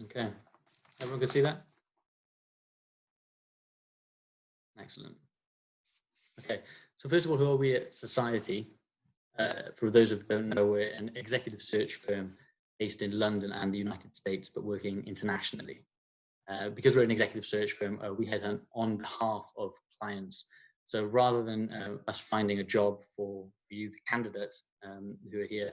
Okay, everyone can see that? Excellent. Okay, so first of all, who are we at Society? For those who don't know, we're an executive search firm based in London and the United States, but working internationally. Because we're an executive search firm, we headhunt on behalf of clients. So rather than us finding a job for you, the candidates who are here,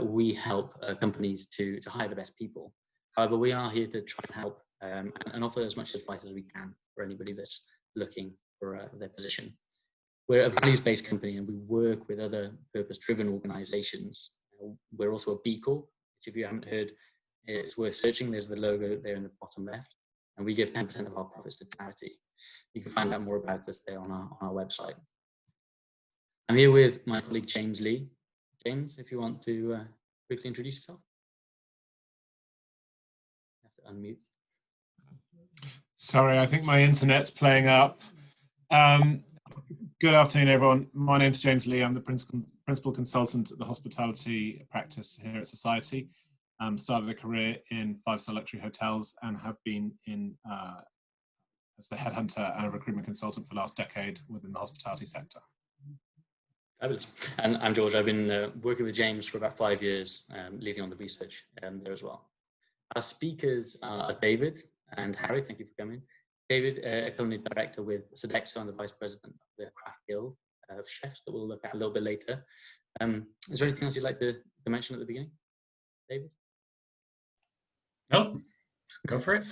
we help companies to hire the best people. However, we are here to try and help and offer as much advice as we can for anybody that's looking for their position. We're a values-based company and we work with other purpose-driven organizations. We're also a B Corp, which if you haven't heard, it's worth searching. There's the logo there in the bottom left. And we give 10% of our profits to charity. You can find out more about this there on our website. I'm here with my colleague, James Lee. James, if you want to briefly introduce yourself. You have to unmute. Sorry, I think my internet's playing up. Good afternoon, everyone. My name's James Lee. I'm the principal consultant at the hospitality practice here at Society. Started a career in five-star luxury hotels and have been in as the headhunter and a recruitment consultant for the last decade within the hospitality sector. Fabulous. And I'm George. I've been working with James for about 5 years, leading on the research there as well. Our speakers are David and Harry. Thank you for coming. David, a culinary director with Sodexo and the vice president of the Craft Guild of Chefs that we'll look at a little bit later. Is there anything else you'd like to mention at the beginning, David? No, go for it.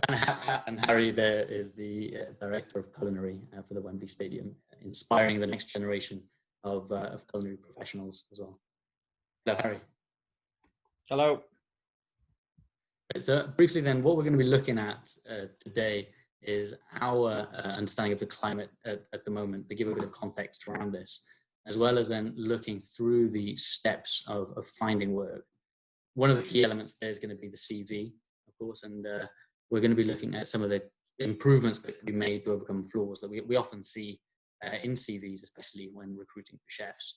And Harry there is the director of culinary for the Wembley Stadium, inspiring the next generation of culinary professionals as well. Hello, Harry. Hello. So briefly then, what we're going to be looking at today is our understanding of the climate at the moment, to give a bit of context around this, as well as then looking through the steps of finding work. One of the key elements there is going to be the CV, of course, and we're going to be looking at some of the improvements that can be made to overcome flaws that we often see in CVs, especially when recruiting for chefs.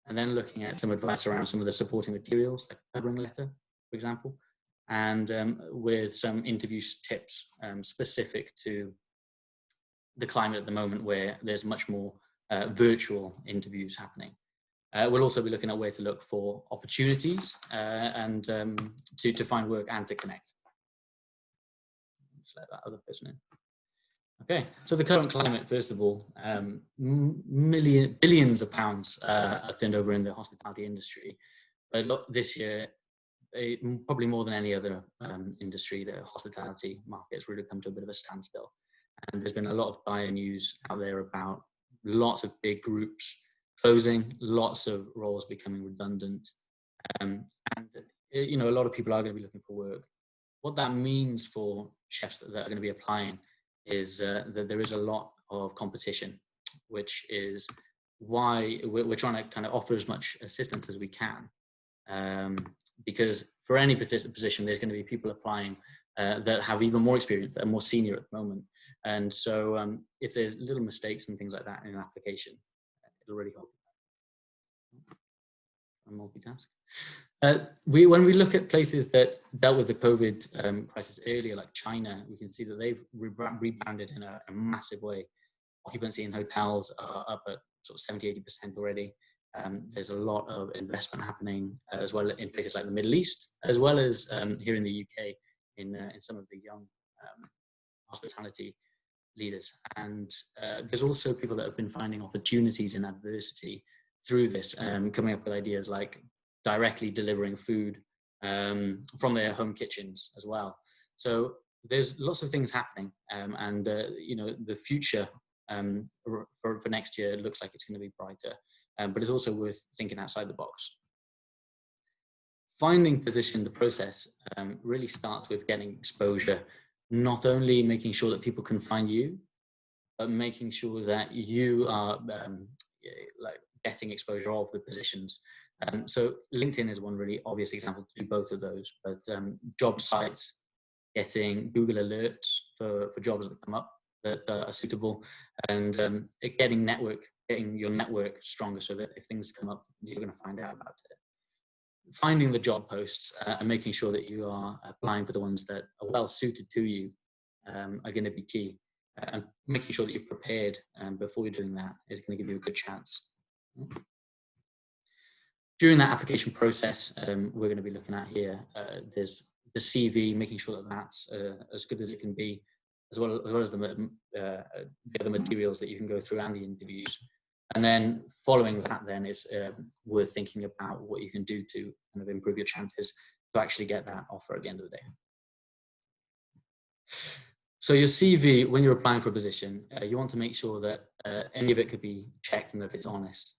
And then looking at some advice around some of the supporting materials, like a covering letter, for example, and with some interview tips specific to the climate at the moment where there's much more virtual interviews happening. We'll also be looking at where to look for opportunities and to find work and to connect. Just let that other person in. Okay, so the current climate, first of all, billions of pounds are turned over in the hospitality industry. But look, this year, probably more than any other industry, the hospitality market has really come to a bit of a standstill. And there's been a lot of dire news out there about lots of big groups closing, lots of roles becoming redundant. And, you know, a lot of people are going to be looking for work. What that means for chefs that are going to be applying is that there is a lot of competition, which is why we're trying to kind of offer as much assistance as we can. Because for any position, there's going to be people applying that have even more experience, that are more senior at the moment. And so if there's little mistakes and things like that in an application, it'll really help. Multitask. When we look at places that dealt with the COVID crisis earlier, like China, we can see that they've rebounded in a massive way. Occupancy in hotels are up at sort of 70–80% already. There's a lot of investment happening as well in places like the Middle East, as well as here in the UK in some of the young hospitality leaders. And there's also people that have been finding opportunities in adversity through this, coming up with ideas like directly delivering food from their home kitchens as well. So there's lots of things happening, and you know, the future for next year looks like it's going to be brighter, but it's also worth thinking outside the box. Finding position, the process really starts with getting exposure, not only making sure that people can find you, but making sure that you are like getting exposure of the positions. So LinkedIn is one really obvious example to do both of those, but job sites, getting Google alerts for jobs that come up that are suitable, and getting your network stronger so that if things come up, you're going to find out about it. finding the job posts and making sure that you are applying for the ones that are well suited to you are going to be key. And making sure that you're prepared before you're doing that is going to give you a good chance. During that application process, we're going to be looking at here, there's the CV, making sure that that's as good as it can be, as well as the other materials that you can go through and the interviews. And then following that, then it's worth thinking about what you can do to kind of improve your chances to actually get that offer at the end of the day. So your CV, when you're applying for a position, you want to make sure that any of it could be checked and that it's honest.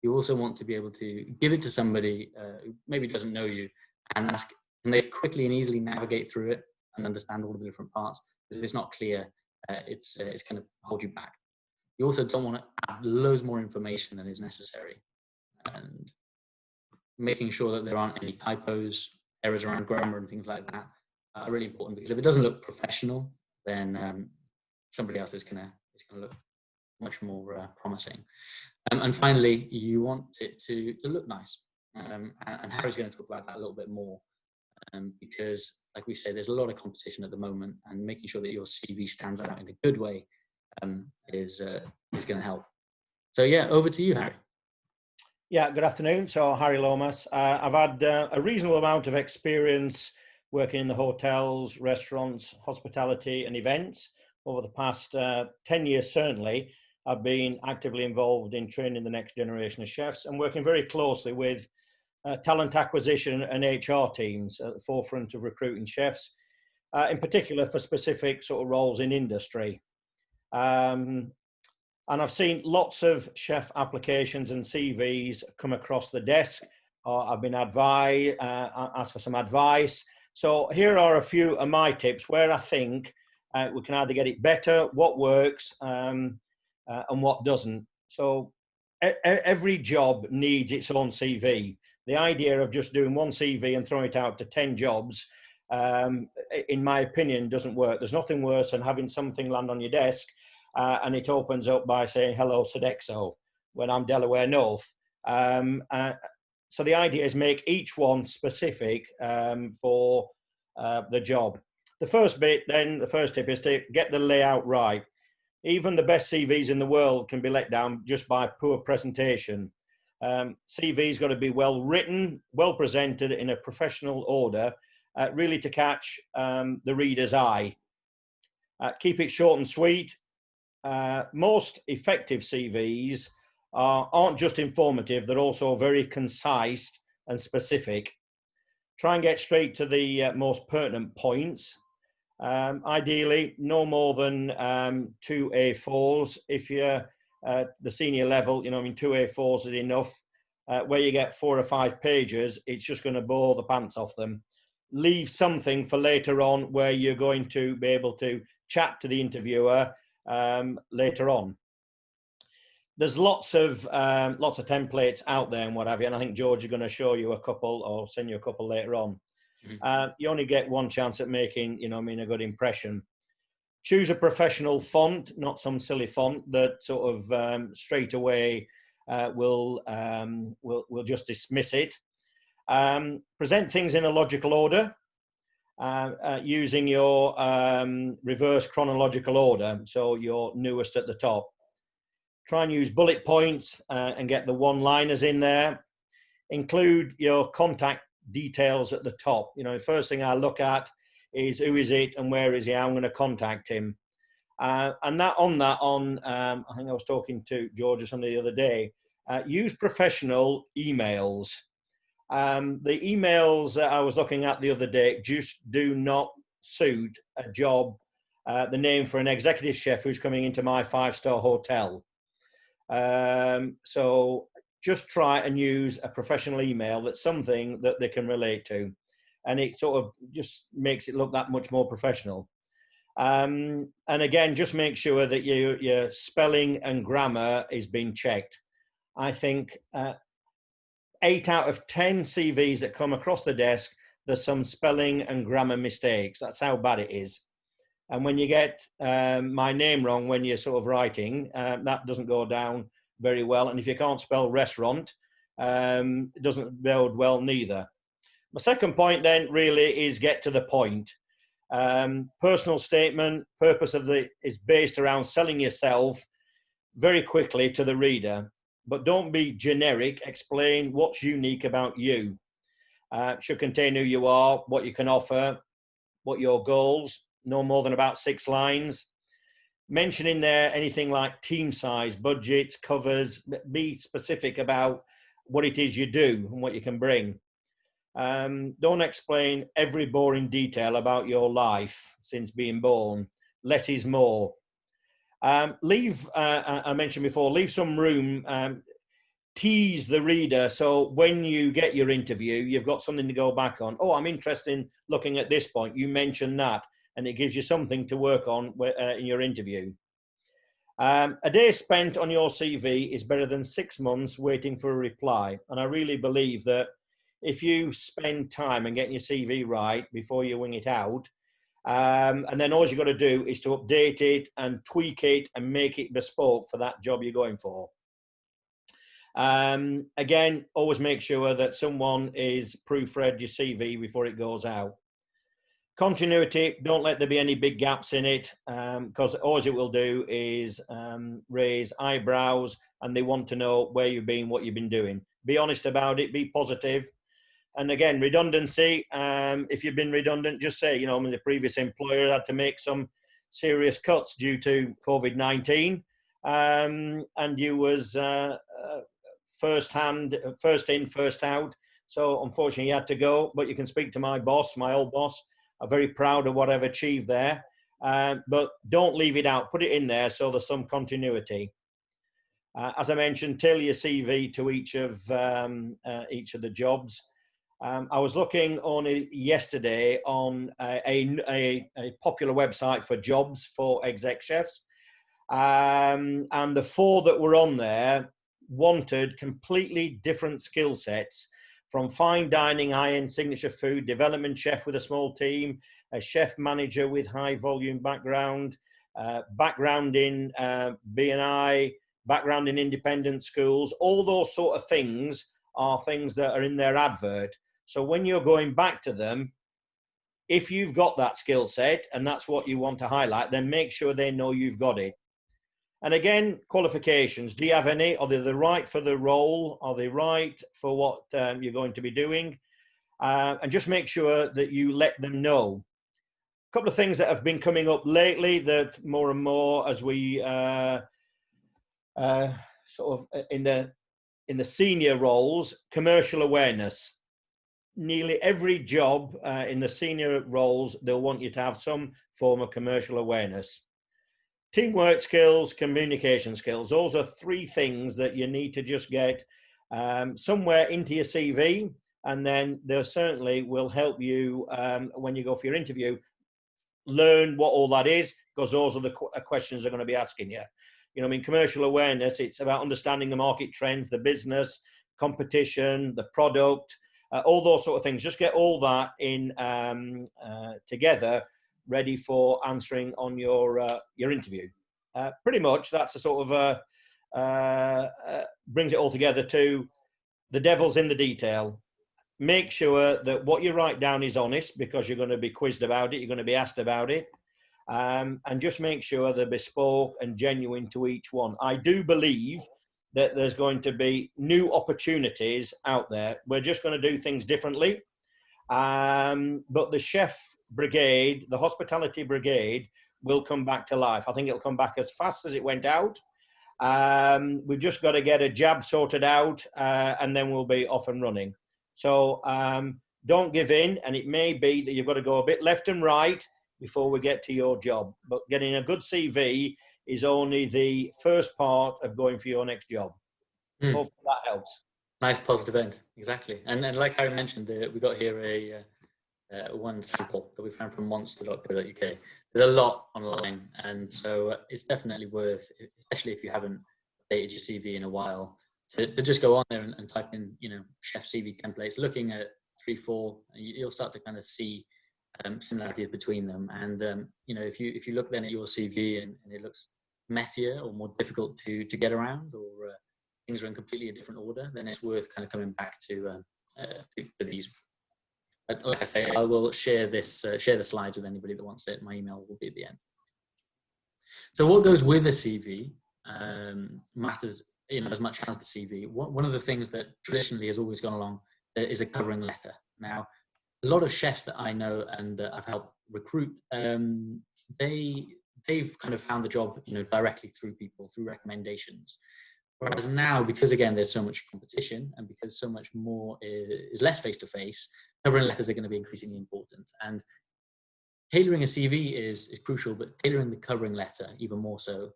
You also want to be able to give it to somebody who maybe doesn't know you and ask, can they quickly and easily navigate through it and understand all of the different parts? Because if it's not clear, it's going to hold you back. You also don't want to add loads more information than is necessary. And making sure that there aren't any typos, errors around grammar and things like that are really important, because if it doesn't look professional, then somebody else is going to look much more promising. And finally, you want it to look nice. And Harry's going to talk about that a little bit more, because, like we say, there's a lot of competition at the moment, and making sure that your CV stands out in a good way is going to help. So yeah, over to you, Harry. Yeah, good afternoon. So Harry Lomas. I've had a reasonable amount of experience working in the hotels, restaurants, hospitality and events. Over the past 10 years, certainly, I've been actively involved in training the next generation of chefs and working very closely with talent acquisition and HR teams at the forefront of recruiting chefs, in particular for specific sort of roles in industry. And I've seen lots of chef applications and CVs come across the desk. I've been asked for some advice. So here are a few of my tips where I think we can either get it better, what works, and what doesn't. So every job needs its own CV. The idea of just doing one CV and throwing it out to 10 jobs, in my opinion, doesn't work. There's nothing worse than having something land on your desk and it opens up by saying, hello, Sodexo, when I'm Delaware North. So the idea is make each one specific for the job. The first tip is to get the layout right. Even the best CVs in the world can be let down just by poor presentation. CV's got to be well written, well presented in a professional order, really to catch the reader's eye. Keep it short and sweet. Most effective CVs aren't just informative, they're also very concise and specific. Try and get straight to the most pertinent points. Ideally, no more than 2 A4s. If you're the senior level, 2 A4s is enough. Where you get 4 or 5 pages, it's just going to bore the pants off them. Leave something for later on where you're going to be able to chat to the interviewer later on. There's lots of templates out there and what have you, and I think George is going to show you a couple or send you a couple later on. Mm-hmm. You only get one chance at making, a good impression. Choose a professional font, not some silly font that sort of straight away will just dismiss it. Present things in a logical order, using your reverse chronological order, so you're newest at the top. Try and use bullet points and get the one-liners in there. Include your contact details at the top. The first thing I look at is who is it and where is he? I'm going to contact him. And I think I was talking to George or somebody the other day. Use professional emails. The emails that I was looking at the other day just do not suit a job, the name for an executive chef who's coming into my 5-star hotel. So just try and use a professional email that's something that they can relate to, and it sort of just makes it look that much more professional. And again, just make sure that your spelling and grammar is being checked. I think 8 out of 10 CVs that come across the desk, there's some spelling and grammar mistakes. That's how bad it is. And when you get my name wrong when you're sort of writing, that doesn't go down very well. And if you can't spell restaurant, it doesn't bode well neither. My second point then really is get to the point. Personal statement, purpose of is based around selling yourself very quickly to the reader, but don't be generic. Explain what's unique about you. Should contain who you are, what you can offer, what your goals, no more than about 6 lines. Mention in there anything like team size, budgets, covers. Be specific about what it is you do and what you can bring. Don't explain every boring detail about your life since being born. Less is more. I mentioned before, leave some room, tease the reader, so when you get your interview, you've got something to go back on. Oh, I'm interested in looking at this point. You mentioned that, and it gives you something to work on in your interview. A day spent on your CV is better than 6 months waiting for a reply. And I really believe that if you spend time and getting your CV right before you wing it out, and then all you've got to do is to update it and tweak it and make it bespoke for that job you're going for. Again, always make sure that someone is proofread your CV before it goes out. Continuity, don't let there be any big gaps in it, because all it will do is raise eyebrows, and they want to know where you've been, what you've been doing. Be honest about it, be positive. And again, redundancy, if you've been redundant, just say, the previous employer had to make some serious cuts due to COVID-19, and you was first in, first out. So unfortunately, you had to go, but you can speak to my boss, my old boss. I'm very proud of what I've achieved there, but don't leave it out. Put it in there so there's some continuity. As I mentioned, tailor your CV to each of the jobs. I was looking on it yesterday on a popular website for jobs for exec chefs, and the 4 that were on there wanted completely different skill sets, from fine dining, high-end signature food, development chef with a small team, a chef manager with high volume background, background in B&I, background in independent schools. All those sort of things are things that are in their advert. So when you're going back to them, if you've got that skill set and that's what you want to highlight, then make sure they know you've got it. And again, qualifications. Do you have any? Are they the right for the role? Are they right for what you're going to be doing? And just make sure that you let them know. A couple of things that have been coming up lately that more and more as we sort of in the senior roles, commercial awareness. Nearly every job in the senior roles, they'll want you to have some form of commercial awareness. Teamwork skills, communication skills, those are 3 things that you need to just get somewhere into your CV, and then they certainly will help you when you go for your interview, learn what all that is, because those are the questions they're going to be asking you. Commercial awareness, it's about understanding the market trends, the business, competition, the product, all those sort of things. Just get all that in together, ready for answering on your interview. Pretty much that's a sort of brings it all together to the devil's in the detail. Make sure that what you write down is honest, because you're going to be quizzed about it, you're going to be asked about it, and just make sure they're bespoke and genuine to each one. I do believe that there's going to be new opportunities out there. We're just going to do things differently, but the chef brigade, the hospitality brigade, will come back to life. I think it'll come back as fast as it went out. We've just got to get a jab sorted out, and then we'll be off and running. So don't give in, and it may be that you've got to go a bit left and right before we get to your job. But getting a good CV is only the first part of going for your next job. Hopefully that helps. Nice positive end, exactly. And like Harry mentioned, we got here one sample that we found from monster.co.uk. There's a lot online, and so it's definitely worth, especially if you haven't updated your CV in a while, to just go on there and type in, chef CV templates, looking at 3-4, you'll start to kind of see similarities between them. And if you look then at your CV and it looks messier or more difficult to get around, or things are in completely a different order, then it's worth kind of coming back to these. But like I say, I will share this, share the slides with anybody that wants it. My email will be at the end. So what goes with a CV matters, as much as the CV. One of the things that traditionally has always gone along is a covering letter. Now, a lot of chefs that I know and that I've helped recruit, they've kind of found the job, directly through people, through recommendations. Whereas now, because again, there's so much competition and because so much more is less face-to-face, covering letters are going to be increasingly important. And tailoring a CV is crucial, but tailoring the covering letter even more so.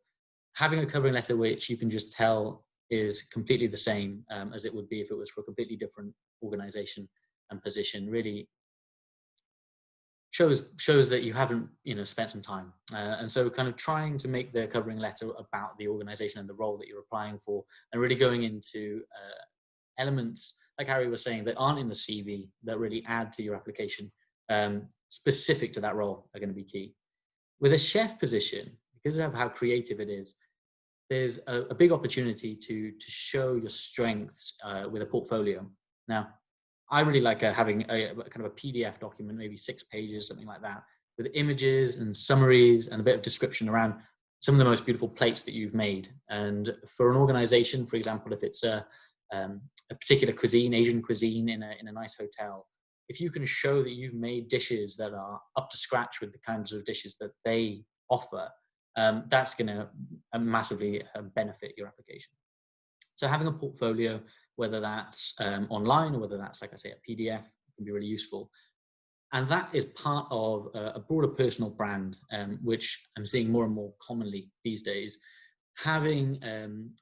Having a covering letter which you can just tell is completely the same as it would be if it was for a completely different organization and position really shows that you haven't spent some time, and so kind of trying to make the covering letter about the organization and the role that you're applying for, and really going into elements like Harry was saying that aren't in the CV that really add to your application, specific to that role, are going to be key. With a chef position, because of how creative it is, there's a big opportunity to show your strengths with a portfolio. Now, I really like having a kind of a PDF document, maybe 6 pages, something like that, with images and summaries and a bit of description around some of the most beautiful plates that you've made. And for an organization, for example, if it's a particular cuisine, Asian cuisine in a nice hotel, if you can show that you've made dishes that are up to scratch with the kinds of dishes that they offer, that's going to massively benefit your application. So having a portfolio, whether that's online or whether that's, like I say, a PDF, can be really useful. And that is part of a broader personal brand, which I'm seeing more and more commonly these days. Having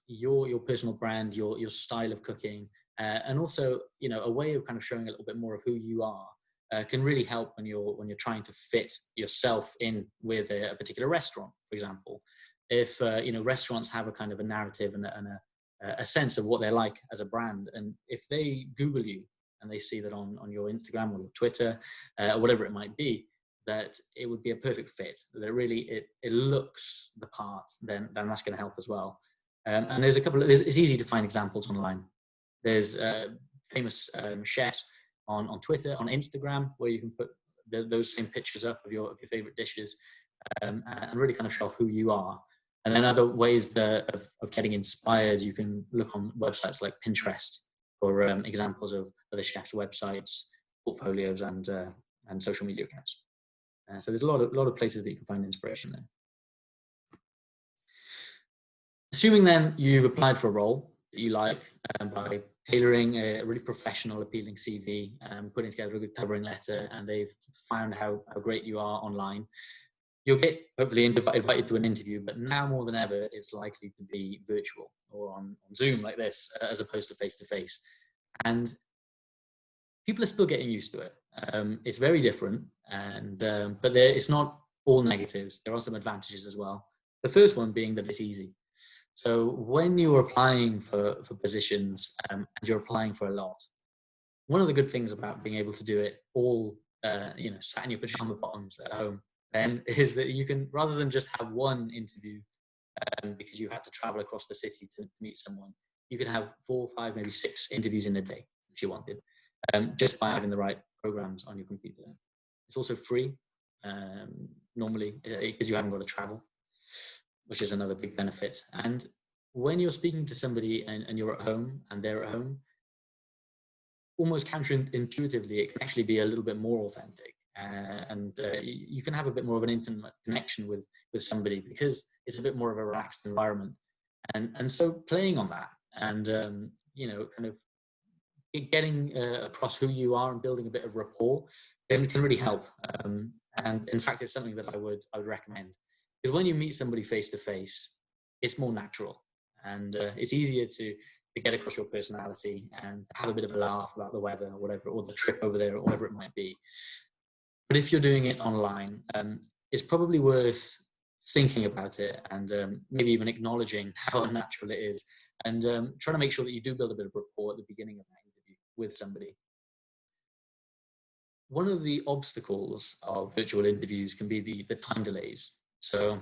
your personal brand, your style of cooking, and also a way of kind of showing a little bit more of who you are, can really help when you're trying to fit yourself in with a particular restaurant, for example. If restaurants have a kind of a narrative and a sense of what they're like as a brand, and if they Google you and they see that on your Instagram or your Twitter or whatever it might be, that it would be a perfect fit, that it looks the part, then that's going to help as well. And there's it's easy to find examples online. There's famous chefs on Twitter, on Instagram, where you can put those same pictures up of your favorite dishes, and really kind of show off who you are. And then other ways of getting inspired, you can look on websites like Pinterest for examples of other chefs' websites, portfolios, and social media accounts. So there's a lot of places that you can find inspiration there. Assuming then you've applied for a role that you like, by tailoring a really professional, appealing CV, putting together a good covering letter, and they've found how great you are online, you'll get hopefully invited to an interview, but now more than ever, it's likely to be virtual or on Zoom like this, as opposed to face-to-face. And people are still getting used to it. It's very different, but it's not all negatives. There are some advantages as well. The first one being that it's easy. So when you're applying for positions and you're applying for a lot, one of the good things about being able to do it all, sat in your pajama bottoms at home, then is that you can, rather than just have one interview because you had to travel across the city to meet someone, you could have 4, 5, maybe 6 interviews in a day if you wanted, just by having the right programs on your computer. It's also free, normally, because you haven't got to travel, which is another big benefit. And when you're speaking to somebody and you're at home and they're at home, almost counterintuitively, it can actually be a little bit more authentic. And you can have a bit more of an intimate connection with somebody because it's a bit more of a relaxed environment. And so playing on that and, kind of getting across who you are and building a bit of rapport can really help. And in fact, it's something that I would recommend. Because when you meet somebody face to face, it's more natural and it's easier to get across your personality and have a bit of a laugh about the weather or whatever, or the trip over there or whatever it might be. But if you're doing it online, it's probably worth thinking about it and maybe even acknowledging how unnatural it is, and trying to make sure that you do build a bit of rapport at the beginning of that interview with somebody. One of the obstacles of virtual interviews can be the time delays. So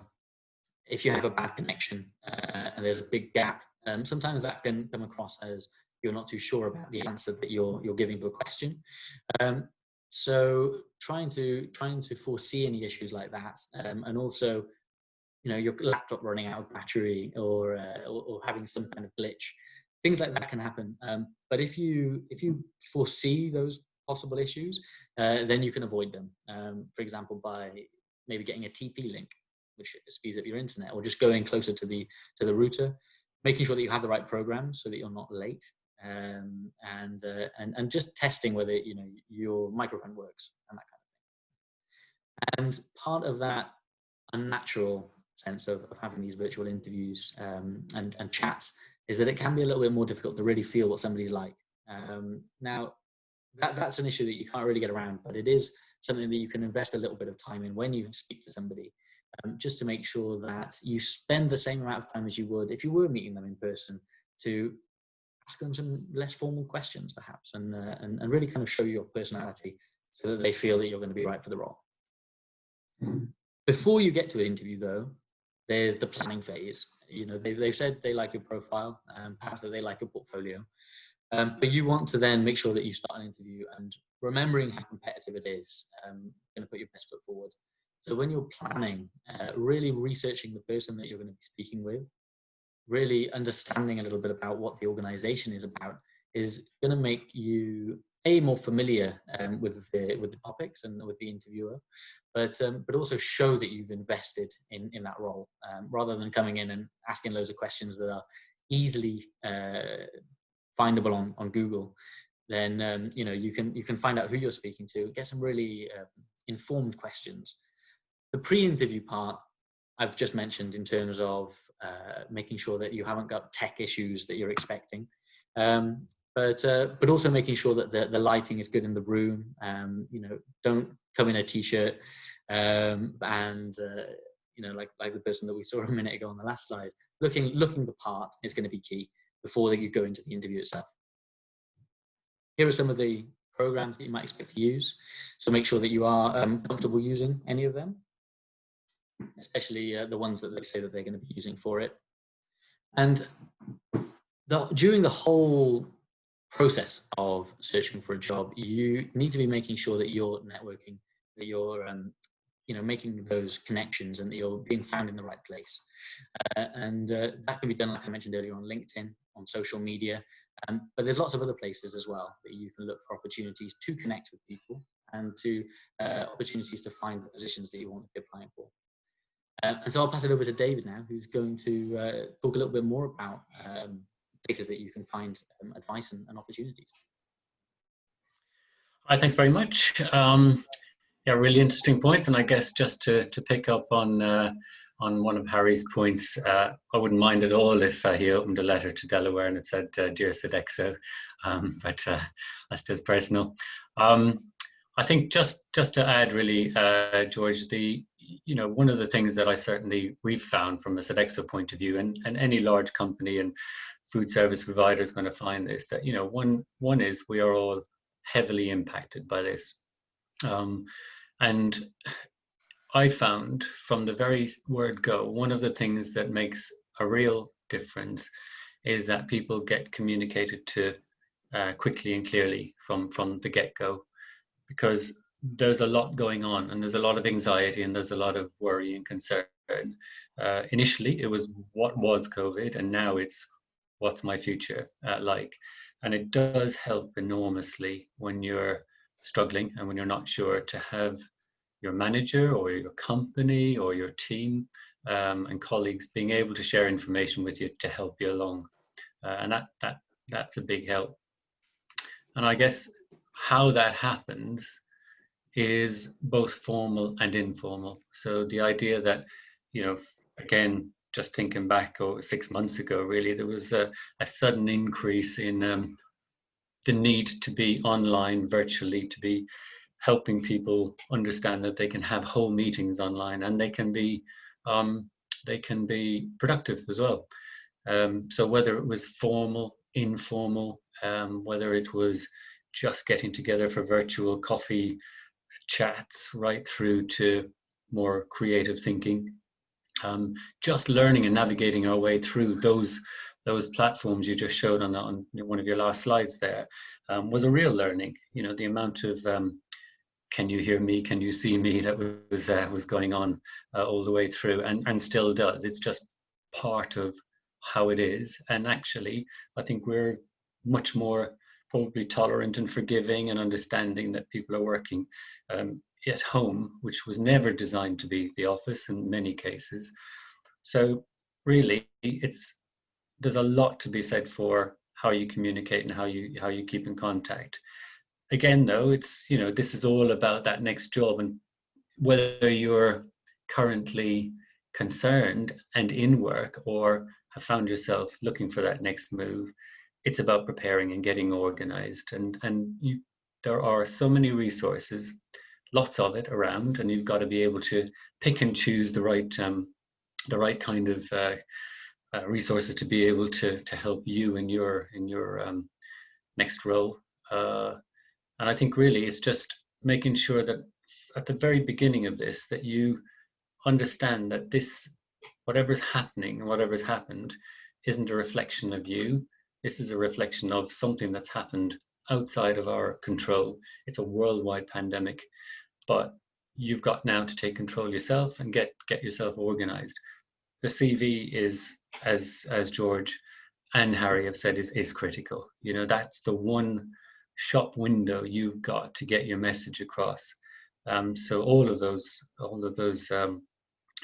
if you have a bad connection and there's a big gap Sometimes that can come across as you're not too sure about the answer that you're giving to a question. So trying to foresee any issues like that, and also, you know, your laptop running out of battery or having some kind of glitch, things like that can happen. But if you foresee those possible issues, then you can avoid them. For example, by maybe getting a TP link, which speeds up your internet, or just going closer to the router, making sure that you have the right program so that you're not late, and just testing whether, you know, your microphone works and that kind of thing. And part of that unnatural sense of having these virtual interviews and chats is that it can be a little bit more difficult to really feel what somebody's like. Now, that's an issue that you can't really get around, but it is something that you can invest a little bit of time in when you speak to somebody, just to make sure that you spend the same amount of time as you would if you were meeting them in person, to ask them some less formal questions perhaps, and really kind of show your personality so that they feel that you're going to be right for the role. Before you get to an interview though, there's the planning phase. You know, they've said they like your profile, perhaps that they like your portfolio, but you want to then make sure that you start an interview and remembering how competitive it is, going to put your best foot forward. So when you're planning, really researching the person that you're going to be speaking with, really understanding a little bit about what the organization is about, is going to make you more familiar with the topics and with the interviewer, but also show that you've invested in that role, rather than coming in and asking loads of questions that are easily findable on Google. Then you know, you can find out who you're speaking to, get some really informed questions. The pre-interview part I've just mentioned in terms of making sure that you haven't got tech issues that you're expecting, but also making sure that the lighting is good in the room. You know, don't come in a t-shirt and you know, like the person that we saw a minute ago on the last slide. Looking the part is going to be key before you go into the interview itself. Here are some of the programs that you might expect to use, so make sure that you are comfortable using any of them, especially the ones that they say that they're going to be using for it. And during the whole process of searching for a job, you need to be making sure that you're networking, that you're you know, making those connections, and that you're being found in the right place. And that can be done, like I mentioned earlier, on LinkedIn, on social media, but there's lots of other places as well that you can look for opportunities to connect with people, and to opportunities to find the positions that you want to be applying for. And so I'll pass it over to David now, who's going to talk a little bit more about places that you can find advice and opportunities. Hi, thanks very much. Yeah, really interesting points, and I guess just to pick up on one of Harry's points, I wouldn't mind at all if he opened a letter to Delaware and it said "Dear Sodexo," but that's just personal. I think just to add, really, George, you know, one of the things that we've found from a Sodexo point of view, and any large company and food service provider is going to find this, that, you know, one is we are all heavily impacted by this. And I found from the very word go, one of the things that makes a real difference is that people get communicated to quickly and clearly from the get-go, because there's a lot going on, and there's a lot of anxiety, and there's a lot of worry and concern. Initially, it was what was COVID, and now it's what's my future like. And it does help enormously when you're struggling and when you're not sure, to have your manager or your company or your team and colleagues being able to share information with you to help you along. And that's a big help. And I guess how that happens is both formal and informal. So the idea that, you know, again, just thinking back 6 months ago, really, there was a sudden increase in the need to be online virtually, to be helping people understand that they can have whole meetings online, and they can be productive as well. So whether it was formal, informal, whether it was just getting together for virtual coffee chats, right through to more creative thinking, just learning and navigating our way through those those platforms you just showed on one of your last slides there was a real learning. You know, the amount of can you hear me, can you see me, that was going on all the way through, and still does. It's just part of how it is. And actually, I think we're much more probably tolerant and forgiving and understanding that people are working at home, which was never designed to be the office in many cases. So really, there's a lot to be said for how you communicate and how you keep in contact. Again, though, it's, you know, this is all about that next job, and whether you're currently concerned and in work or have found yourself looking for that next move, it's about preparing and getting organized. And there are so many resources, lots of it around, and you've got to be able to pick and choose the right kind of resources to be able to help you in your next role. And I think really it's just making sure that at the very beginning of this, that you understand that this, whatever's happening and whatever's happened, isn't a reflection of you. This is a reflection of something that's happened outside of our control. It's a worldwide pandemic, but you've got now to take control yourself and get yourself organized. The CV is, as George and Harry have said, is critical. You know, that's the one shop window you've got to get your message across. So all of those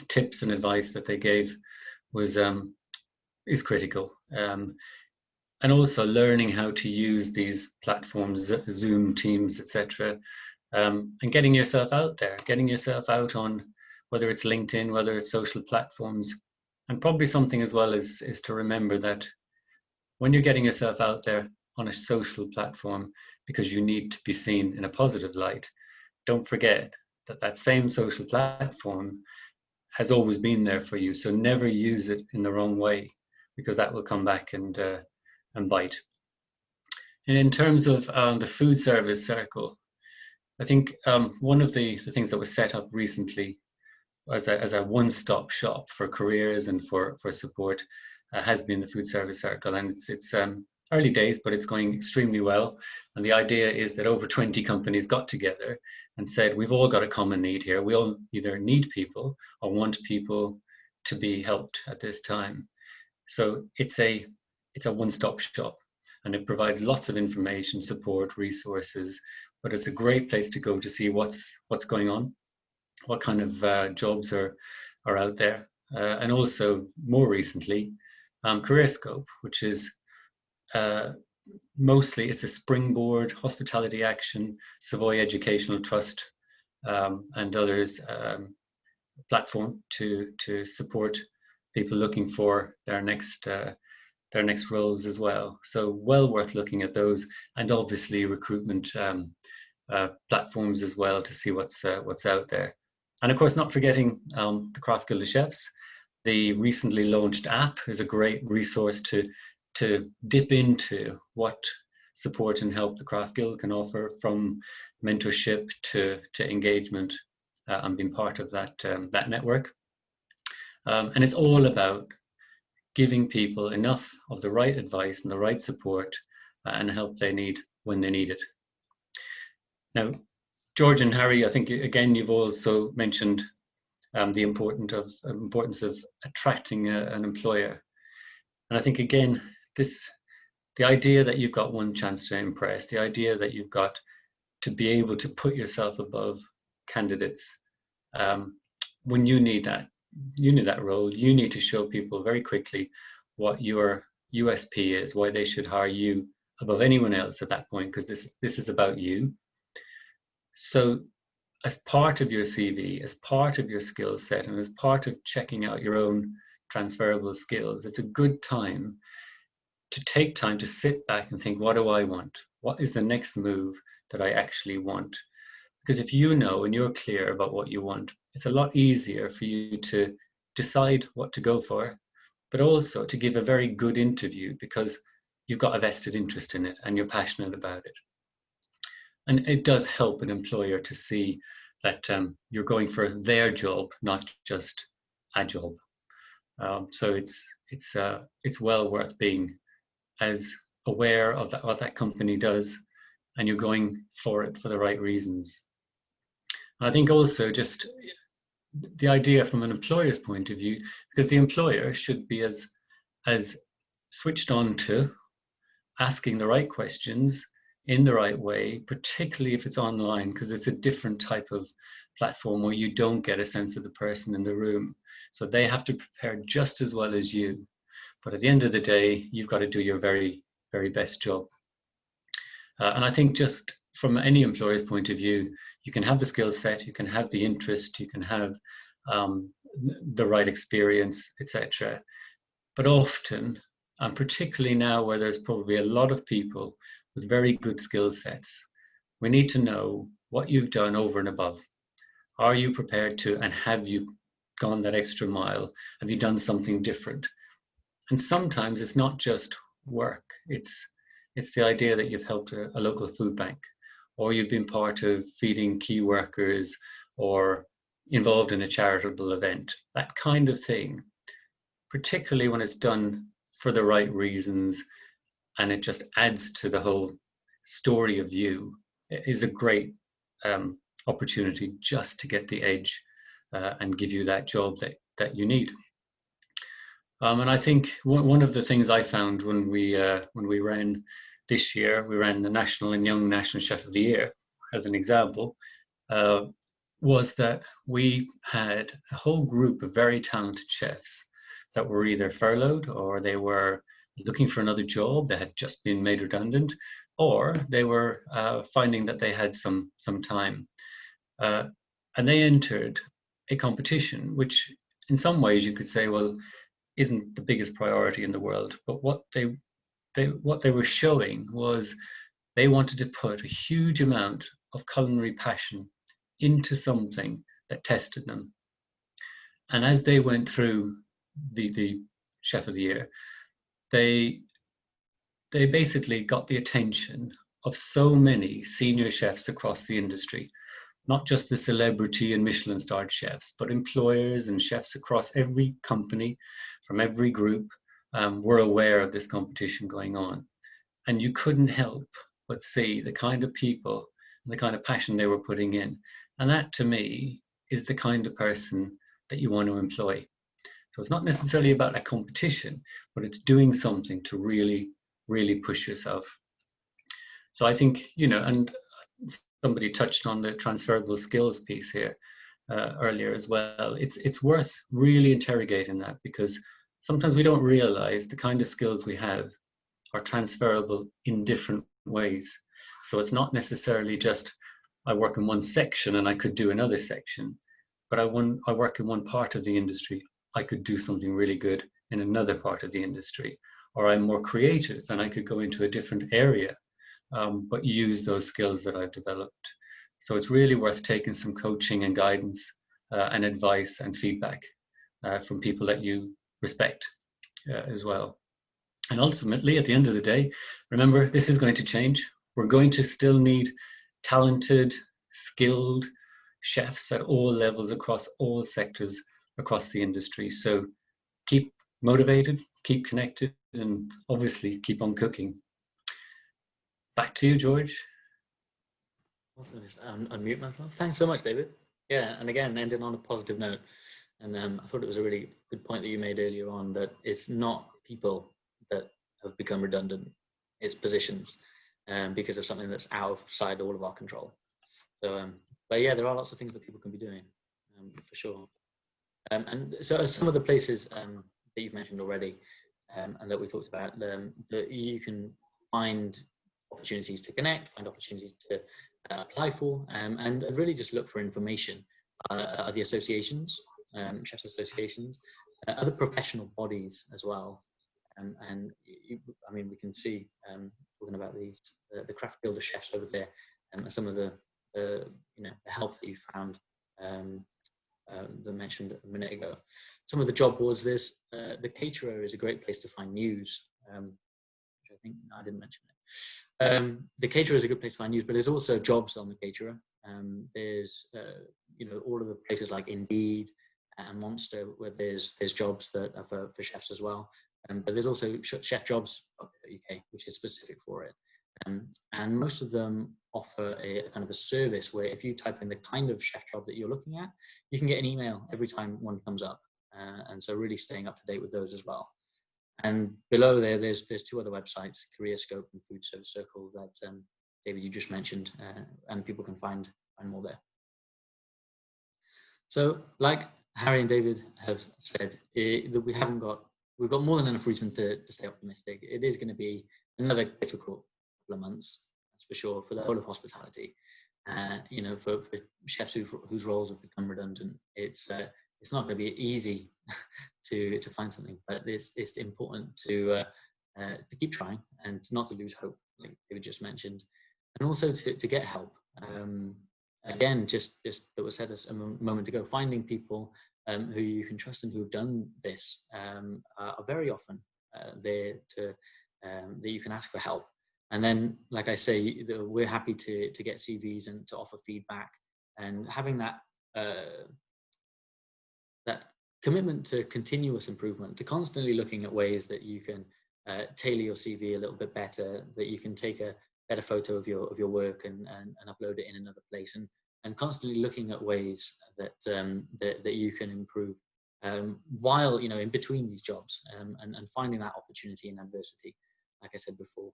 tips and advice that they gave is critical. And also learning how to use these platforms, Zoom, Teams, etc., and getting yourself out there, getting yourself out on, whether it's LinkedIn, whether it's social platforms. And probably something as well is to remember that when you're getting yourself out there on a social platform because you need to be seen in a positive light, don't forget that that same social platform has always been there for you. So never use it in the wrong way, because that will come back and bite. And in terms of the food service circle, I think one of the things that was set up recently as a one-stop shop for careers and for support has been the food service circle. And it's early days, but it's going extremely well. And the idea is that over 20 companies got together and said, we've all got a common need here. We all either need people or want people to be helped at this time. So it's a one-stop shop, and it provides lots of information, support, resources, but it's a great place to go to see what's going on, what kind of jobs are out there. And also more recently, Career Scope, which is mostly, it's a Springboard, Hospitality Action, Savoy Educational Trust, and others platform to support people looking for their next roles as well. So well worth looking at those, and obviously recruitment platforms as well to see what's out there. And of course, not forgetting the Craft Guild of Chefs. The recently launched app is a great resource to dip into what support and help the Craft Guild can offer, from mentorship to engagement, and being part of that network. And it's all about giving people enough of the right advice and the right support and help they need when they need it. Now, George and Harry, I think, again, you've also mentioned the importance of attracting an employer. And I think, again, the idea that you've got one chance to impress, the idea that you've got to be able to put yourself above candidates when you need that role, you need to show people very quickly what your USP is, why they should hire you above anyone else at that point, because this is about you. So as part of your CV, as part of your skill set, and as part of checking out your own transferable skills, it's a good time to take time to sit back and think, what do I want? What is the next move that I actually want? Because if you know and you're clear about what you want, it's a lot easier for you to decide what to go for, but also to give a very good interview because you've got a vested interest in it and you're passionate about it. And it does help an employer to see that you're going for their job, not just a job. So it's it's well worth being as aware of that, what that company does, and you're going for it for the right reasons. And I think also just the idea from an employer's point of view, because the employer should be as switched on to asking the right questions in the right way, particularly if it's online, because it's a different type of platform where you don't get a sense of the person in the room. So they have to prepare just as well as you. But at the end of the day, you've got to do your very, very best job. And I think just from any employer's point of view, you can have the skill set, you can have the interest, you can have the right experience, etc. But often, and particularly now where there's probably a lot of people with very good skill sets, we need to know what you've done over and above. Are you prepared to, and have you gone that extra mile? Have you done something different? And sometimes it's not just work. It's the idea that you've helped a local food bank, or you've been part of feeding key workers, or involved in a charitable event, that kind of thing, particularly when it's done for the right reasons and it just adds to the whole story of you, is a great opportunity just to get the edge and give you that job that you need. And I think one of the things I found when we ran this year, we ran the National and Young National Chef of the Year as an example, was that we had a whole group of very talented chefs that were either furloughed, or they were looking for another job, they had just been made redundant, or they were finding that they had some time. And they entered a competition, which in some ways you could say, well, isn't the biggest priority in the world. But what they were showing was they wanted to put a huge amount of culinary passion into something that tested them. And as they went through the Chef of the Year, they basically got the attention of so many senior chefs across the industry, not just the celebrity and Michelin-starred chefs, but employers and chefs across every company, from every group, were aware of this competition going on. And you couldn't help but see the kind of people and the kind of passion they were putting in. And that, to me, is the kind of person that you want to employ. So it's not necessarily about a competition, but it's doing something to really, really push yourself. So I think, and somebody touched on the transferable skills piece here earlier as well. It's worth really interrogating that, because sometimes we don't realize the kind of skills we have are transferable in different ways. So it's not necessarily just, I work in one section and I could do another section, but I work in one part of the industry, I could do something really good in another part of the industry. Or I'm more creative and I could go into a different area, but use those skills that I've developed. So it's really worth taking some coaching and guidance and advice and feedback from people that you respect as well. And ultimately, at the end of the day, remember, this is going to change. We're going to still need talented, skilled chefs at all levels, across all sectors, across the industry. So keep motivated, keep connected, and obviously keep on cooking. Back to you, George. Also, just unmute myself. Thanks so much, David. Yeah, and again, ending on a positive note. And I thought it was a really good point that you made earlier on, that it's not people that have become redundant, it's positions, because of something that's outside all of our control. So, but yeah, there are lots of things that people can be doing, for sure. And so some of the places that you've mentioned already, and that we talked about, that you can find opportunities to connect, find opportunities to apply for, and really just look for information. Are the associations, chefs associations, other professional bodies as well. And I mean, we can see, talking about these, the craft builder chefs over there, and some of the help that you found, that mentioned a minute ago. Some of the job boards, there's the caterer is a great place to find news, which I think I didn't mention it. The caterer is a good place to find news, but there's also jobs on the caterer. There's all of the places like Indeed, and Monster, where there's jobs that are for chefs as well. But there's also chefjobs.co.uk, which is specific for it. And most of them offer a kind of a service where if you type in the kind of chef job that you're looking at, you can get an email every time one comes up. And so really staying up to date with those as well. And below there's 2 other websites, CareerScope and Food Service Circle, that David, you just mentioned, and people can find more there. So like Harry and David have said, that we've got more than enough reason to stay optimistic. It is going to be another difficult couple of months, that's for sure, for the whole of hospitality. You know, for chefs whose roles have become redundant, it's not going to be easy to find something, but it's important to keep trying and not to lose hope, like David just mentioned, and also to get help. Again, just that was said a moment ago, finding people who you can trust and who have done this are very often there that you can ask for help. And then, like I say, we're happy to get CVs and to offer feedback, and having that that commitment to continuous improvement, to constantly looking at ways that you can tailor your CV a little bit better, that you can take a better photo of your work and upload it in another place, and constantly looking at ways that that you can improve while, you know, in between these jobs, and finding that opportunity in adversity, like I said before,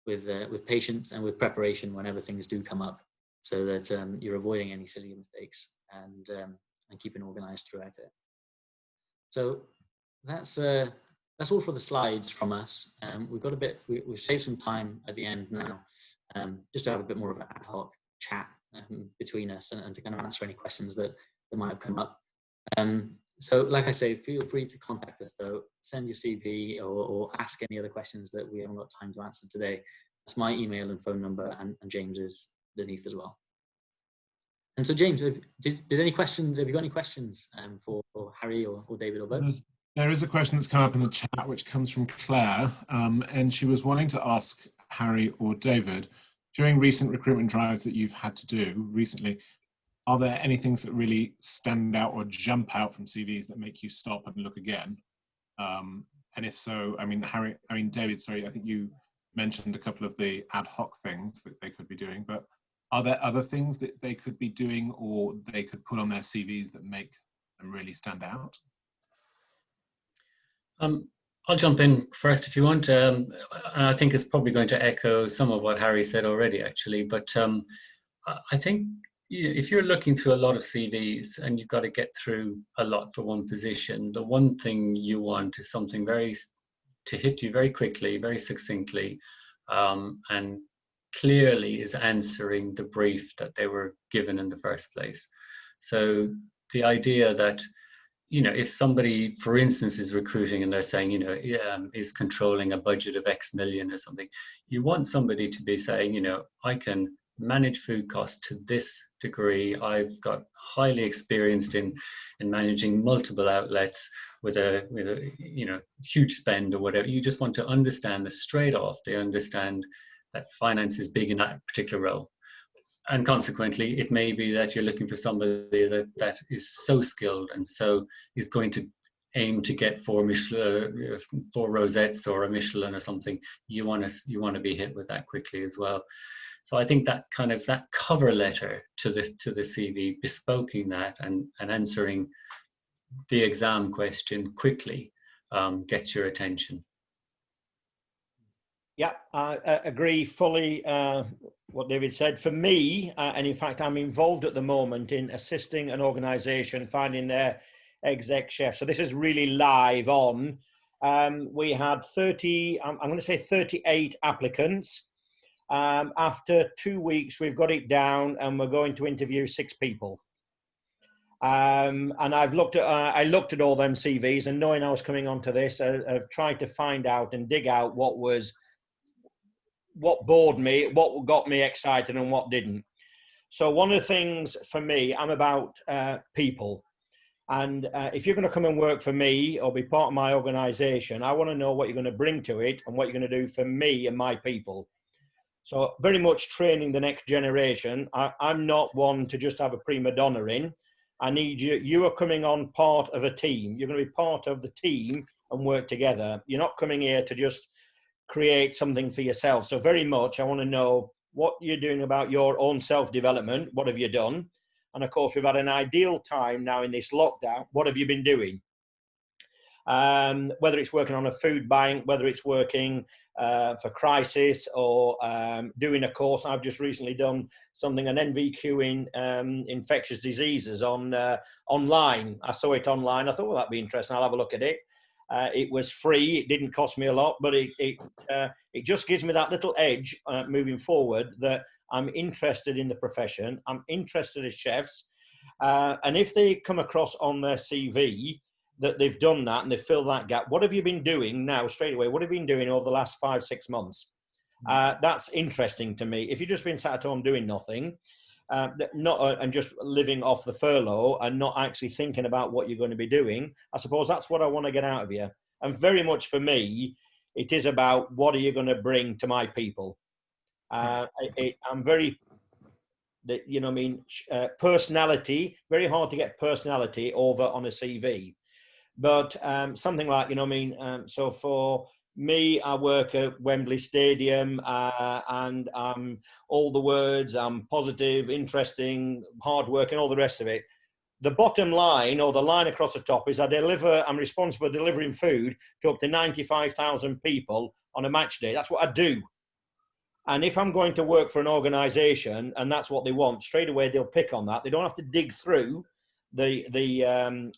with patience and with preparation whenever things do come up, so that you're avoiding any silly mistakes and keeping organized throughout it. So that's all for the slides from us. We've got we've saved some time at the end now, just to have a bit more of an ad hoc chat between us, and to kind of answer any questions that might have come up. So like I say, feel free to contact us though, send your CV or ask any other questions that we haven't got time to answer today. That's my email and phone number, and James's underneath as well. And so James, did any questions, have you got any questions for Harry or David or both? There is a question that's come up in the chat, which comes from Claire, and she was wanting to ask Harry or David, during recent recruitment drives that you've had to do recently, are there any things that really stand out or jump out from CVs that make you stop and look again? And if so, David, sorry, I think you mentioned a couple of the ad hoc things that they could be doing, but are there other things that they could be doing or they could put on their CVs that make them really stand out? I'll jump in first if you want. I think it's probably going to echo some of what Harry said already, actually. But I think if you're looking through a lot of CVs and you've got to get through a lot for one position, the one thing you want is something to hit you very quickly, very succinctly, and clearly is answering the brief that they were given in the first place. So the idea that, you know, if somebody, for instance, is recruiting and they're saying, you know, is controlling a budget of X million or something, you want somebody to be saying, you know, I can manage food costs to this degree. I've got highly experienced in managing multiple outlets with a you know, huge spend or whatever. You just want to understand that straight off. They understand that finance is big in that particular role. And consequently, it may be that you're looking for somebody that is so skilled and so is going to aim to get 4 rosettes or a Michelin or something. You want to be hit with that quickly as well. So I think that kind of that cover letter to the CV, bespoking that and answering the exam question quickly gets your attention. Yeah, I agree fully what David said. For me, and in fact, I'm involved at the moment in assisting an organisation finding their exec chef. So this is really live on. We had 38 applicants. After 2 weeks, we've got it down and we're going to interview 6 people. And I looked at all them CVs, and knowing I was coming onto this, I've tried to find out and dig out what bored me, what got me excited and what didn't. So one of the things for me, I'm about people. And if you're going to come and work for me or be part of my organization, I want to know what you're going to bring to it and what you're going to do for me and my people. So very much training the next generation. I'm not one to just have a prima donna in. I need you. You are coming on part of a team. You're going to be part of the team and work together. You're not coming here to just create something for yourself. So very much, I want to know what you're doing about your own self-development. What have you done? And of course, we've had an ideal time now in this lockdown. What have you been doing? Whether it's working on a food bank, whether it's working for crisis, or doing a course. I've just recently done something, an NVQ in infectious diseases on online. I saw it online. I thought, well, that'd be interesting. I'll have a look at it. It was free. It didn't cost me a lot, but it just gives me that little edge moving forward, that I'm interested in the profession. I'm interested as chefs. And if they come across on their CV that they've done that and they fill that gap, what have you been doing now straight away? What have you been doing over the last 5-6 months? That's interesting to me. If you've just been sat at home doing nothing, and just living off the furlough and not actually thinking about what you're going to be doing, I suppose that's what I want to get out of you. And very much for me, it is about, what are you going to bring to my people? I'm very, you know what I mean, personality, very hard to get personality over on a CV. But something like, you know what I mean, so for me, I work at Wembley Stadium, and all the words, I'm positive, interesting, hardworking, all the rest of it. The bottom line, or the line across the top, is I'm responsible for delivering food to up to 95,000 people on a match day. That's what I do. And if I'm going to work for an organisation and that's what they want, straight away they'll pick on that. They don't have to dig through the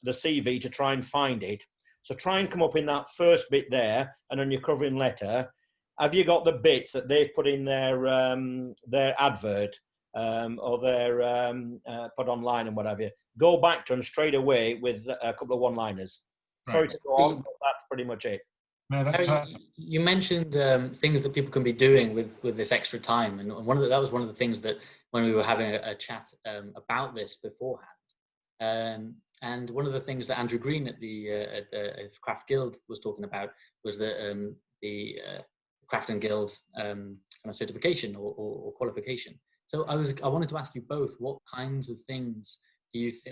CV to try and find it. So try and come up in that first bit there, and on your covering letter, have you got the bits that they've put in their advert, or their put online and whatever? Go back to them straight away with a couple of one-liners. Right. Sorry to go on, but that's pretty much it. No, that's perfect. You mentioned things that people can be doing with this extra time, and that was one of the things that when we were having a chat about this beforehand. And one of the things that Andrew Green at the Craft Guild was talking about was the Craft and Guild kind of certification or qualification. So I wanted to ask you both, what kinds of things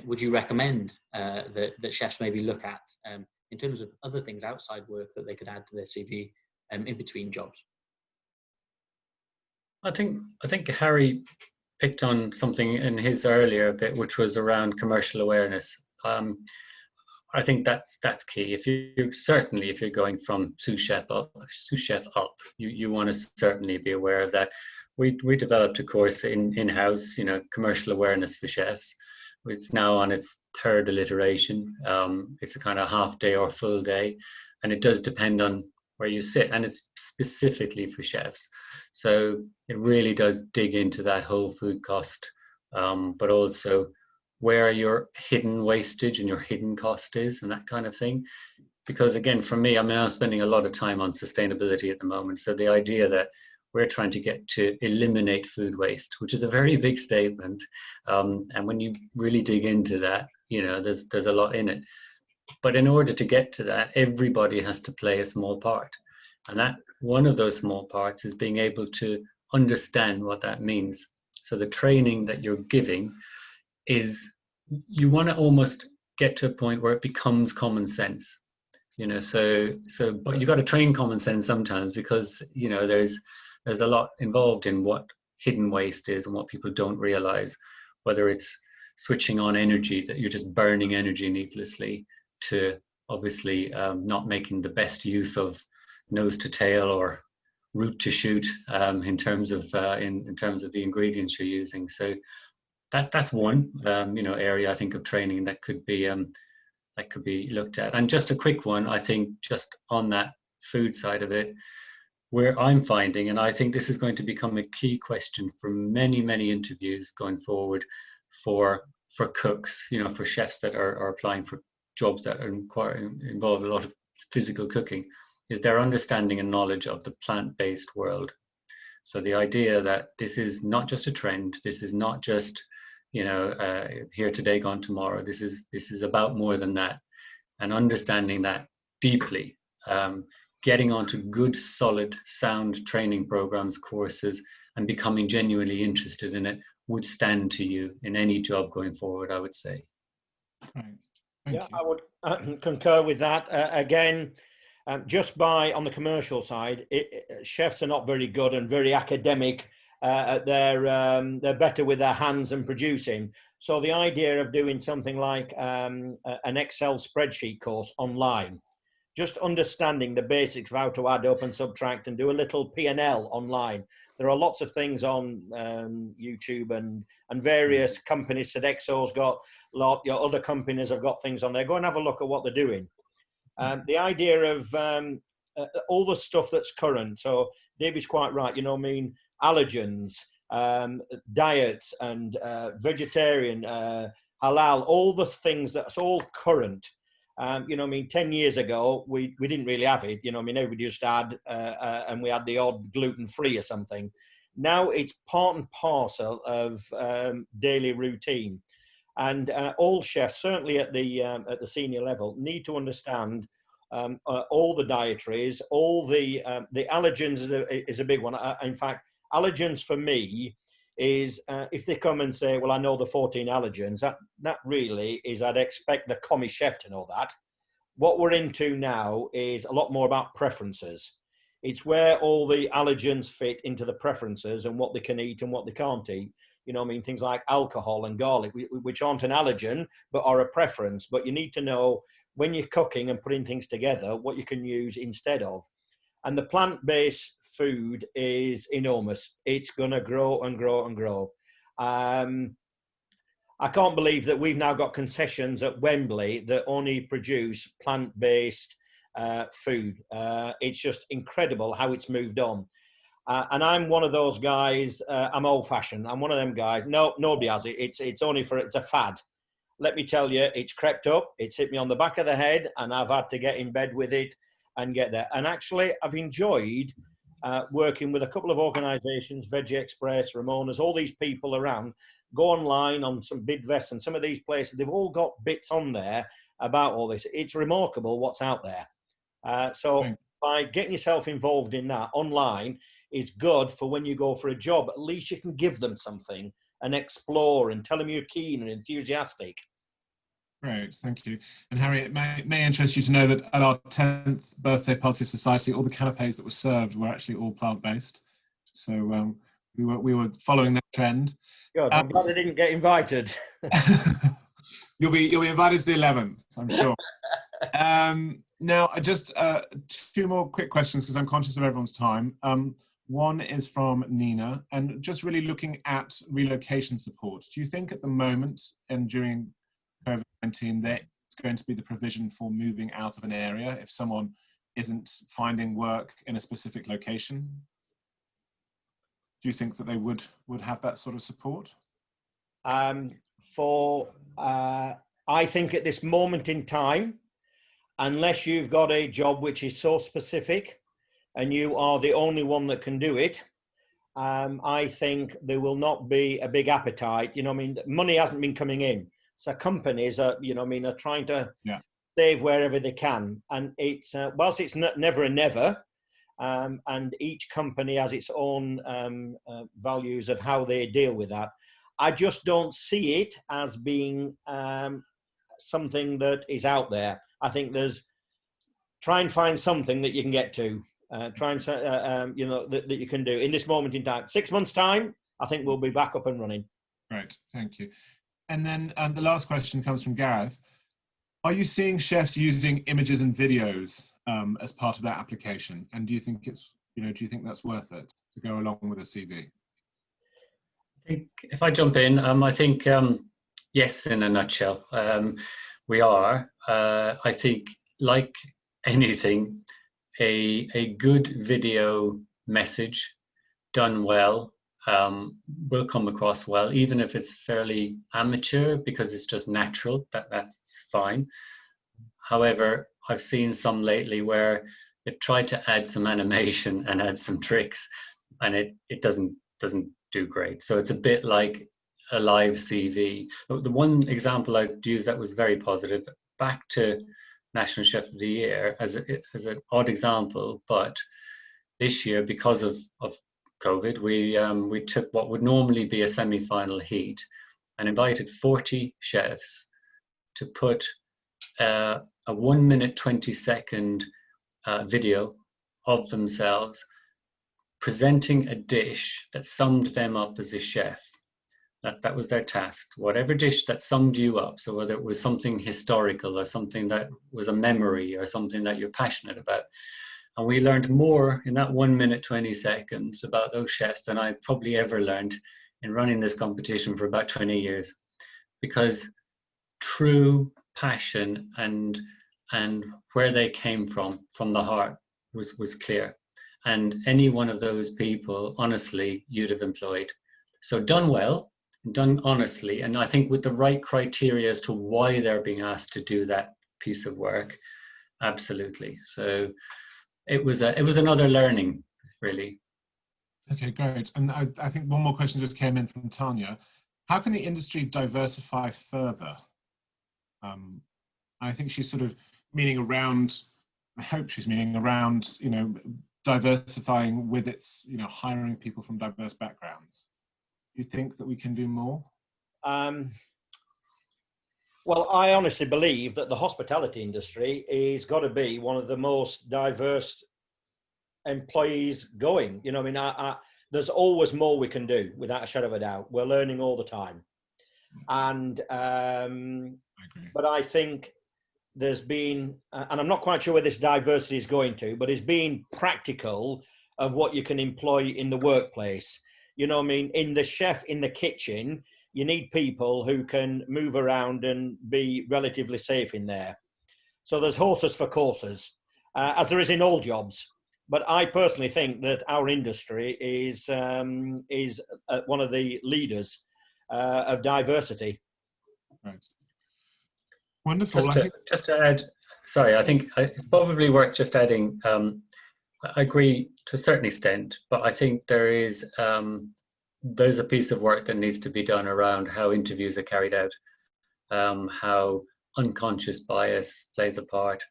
would you recommend that chefs maybe look at in terms of other things outside work that they could add to their CV in between jobs? I think Harry picked on something in his earlier bit, which was around commercial awareness. I think that's key. If you're going from sous chef up, you want to certainly be aware of that. We developed a course in-house, commercial awareness for chefs. It's now on its 3rd iteration. It's a kind of half day or full day, and it does depend on where you sit, and it's specifically for chefs. So it really does dig into that whole food cost, but also where your hidden wastage and your hidden cost is, and that kind of thing. Because again, for me, I'm spending a lot of time on sustainability at the moment. So the idea that we're trying to get to eliminate food waste, which is a very big statement. And when you really dig into that, there's a lot in it. But in order to get to that, everybody has to play a small part. And that one of those small parts is being able to understand what that means. So the training that you're giving is, you want to almost get to a point where it becomes common sense. But you got to train common sense sometimes, because there's a lot involved in what hidden waste is and what people don't realize, whether it's switching on energy, that you're just burning energy needlessly, to obviously not making the best use of nose to tail or root to shoot in terms of the ingredients you're using. So that's one area I think of training that could be looked at. And just a quick one, I think, just on that food side of it, where I'm finding, and I think this is going to become a key question for many, many interviews going forward for cooks, for chefs that are applying for jobs that involve a lot of physical cooking, is their understanding and knowledge of the plant-based world. So the idea that this is not just a trend, this is not just here today, gone tomorrow. This is about more than that, and understanding that deeply. Getting onto good, solid, sound training programs, courses, and becoming genuinely interested in it would stand to you in any job going forward, I would say. Right. Thank Yeah, you. I would concur with that. Again, just by on the commercial side, chefs are not very good and very academic. They're better with their hands and producing. So the idea of doing something like an Excel spreadsheet course online, just understanding the basics of how to add up and subtract and do a little P&L online. There are lots of things on YouTube and various companies. Sodexo's got a lot, your other companies have got things on there. Go and have a look at what they're doing. The idea of all the stuff that's current. So David's quite right, you know, I mean, allergens, diets and vegetarian, halal, all the things that's all current. You know, I mean, 10 years ago, we didn't really have it. You know, I mean, everybody just had, and we had the odd gluten-free or something. Now it's part and parcel of daily routine. And all chefs, certainly at the senior level, need to understand all the dietaries, all the allergens is a big one. In fact, allergens for me is if they come and say, well, I know the 14 allergens, that really is, I'd expect the commie chef to know that. What we're into now is a lot more about preferences. It's where all the allergens fit into the preferences and what they can eat and what they can't eat. You know, I mean, things like alcohol and garlic, which aren't an allergen, but are a preference. But you need to know when you're cooking and putting things together, what you can use instead of. And the plant-based food is enormous. It's going to grow and grow and grow. I can't believe that we've now got concessions at Wembley that only produce plant-based food. It's just incredible how it's moved on. And I'm one of those guys, I'm old-fashioned. I'm one of them guys. No, nobody has it. It's only it's a fad. Let me tell you, it's crept up. It's hit me on the back of the head, and I've had to get in bed with it and get there. And actually, I've enjoyed working with a couple of organisations, Veggie Express, Ramona's, all these people around. Go online on some Bidvest and some of these places. They've all got bits on there about all this. It's remarkable what's out there. So by getting yourself involved in that online is good for when you go for a job. At least you can give them something and explore and tell them you're keen and enthusiastic. Great, thank you. And Harry, it may interest you to know that at our 10th birthday party of Society, all the canapes that were served were actually all plant-based. So we were following that trend. Good. I'm glad I didn't get invited. You'll be invited to the 11th, I'm sure. Now, just 2 more quick questions because I'm conscious of everyone's time. One is from Nina, and just really looking at relocation support. Do you think at the moment and during COVID-19 there's going to be the provision for moving out of an area if someone isn't finding work in a specific location? Do you think that they would have that sort of support? I think at this moment in time, unless you've got a job which is so specific and you are the only one that can do it, I think there will not be a big appetite. You know, I mean, money hasn't been coming in. So companies are, you know, I mean, are trying to save wherever they can. And it's, whilst it's never a never, and each company has its own values of how they deal with that, I just don't see it as being something that is out there. I think try and find something that you can get to. Try and, you know, that you can do in this moment in time. 6 months' time, I think we'll be back up and running. Right, thank you. And then the last question comes from Gareth. Are you seeing chefs using images and videos as part of their application? And do you think that's worth it to go along with a CV? I think if I jump in, I think yes, in a nutshell, we are. I think, like anything, a good video message done well will come across well, even if it's fairly amateur, because it's just natural. That's fine. However, I've seen some lately where they've tried to add some animation and add some tricks, and it doesn't do great. So it's a bit like a live CV. The one example I'd use that was very positive, back to National Chef of the Year as an odd example, but this year, because of COVID, we took what would normally be a semi-final heat and invited 40 chefs to put a 1 minute 20-second video of themselves presenting a dish that summed them up as a chef. That was their task. Whatever dish that summed you up, so whether it was something historical or something that was a memory or something that you're passionate about. And we learned more in that 1 minute 20 seconds about those chefs than I probably ever learned in running this competition for about 20 years, because true passion and where they came from the heart was clear. And any one of those people, honestly, you'd have employed. So done well, done honestly, and I think with the right criteria as to why they're being asked to do that piece of work, absolutely. So it was another learning, really. Okay, great. And I think one more question just came in from Tanya. How can the industry diversify further? I think she's sort of meaning around, I hope she's meaning around, you know, diversifying with its, you know, hiring people from diverse backgrounds. Do you think that we can do more? Well, I honestly believe that the hospitality industry is got to be one of the most diverse employees going. You know, I mean, there's always more we can do, without a shadow of a doubt. We're learning all the time. And, I agree. but I think there's been, and I'm not quite sure where this diversity is going to, but it's being practical of what you can employ in the workplace. You know what I mean? In the chef, in the kitchen, you need people who can move around and be relatively safe in there. So there's horses for courses, as there is in all jobs. But I personally think that our industry is one of the leaders of diversity. Right. Wonderful. Just to add, sorry, I think it's probably worth just adding, I agree to a certain extent, but I think there's a piece of work that needs to be done around how interviews are carried out, how unconscious bias plays a part,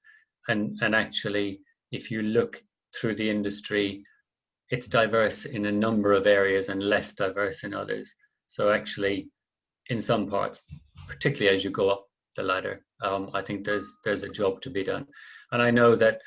and actually, if you look through the industry, it's diverse in a number of areas and less diverse in others. So actually, in some parts, particularly as you go up the ladder, I think there's a job to be done. And I know that,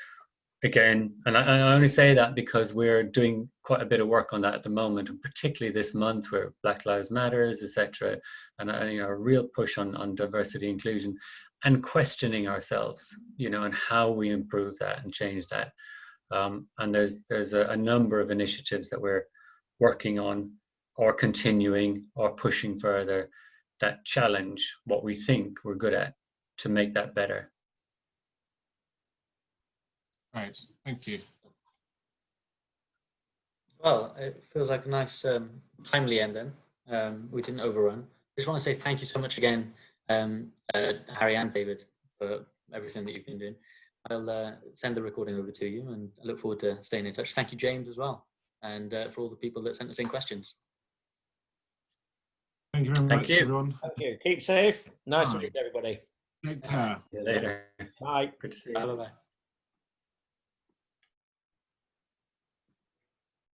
again, and I only say that because we're doing quite a bit of work on that at the moment, and particularly this month where Black Lives Matters, etc., and you know, a real push on diversity inclusion, and questioning ourselves, you know, and how we improve that and change that. And there's a number of initiatives that we're working on, or continuing, or pushing further, that challenge what we think we're good at to make that better. Right, thank you. Well, it feels like a nice timely end then. We didn't overrun. I just want to say thank you so much again, Harry and David, for everything that you've been doing. I'll send the recording over to you, and I look forward to staying in touch. Thank you, James, as well, and for all the people that sent us in questions. Thank you very much, everyone. Thank you. Keep safe. Nice to meet everybody. Take care. See you later. Bye. Good to see you. Bye-bye.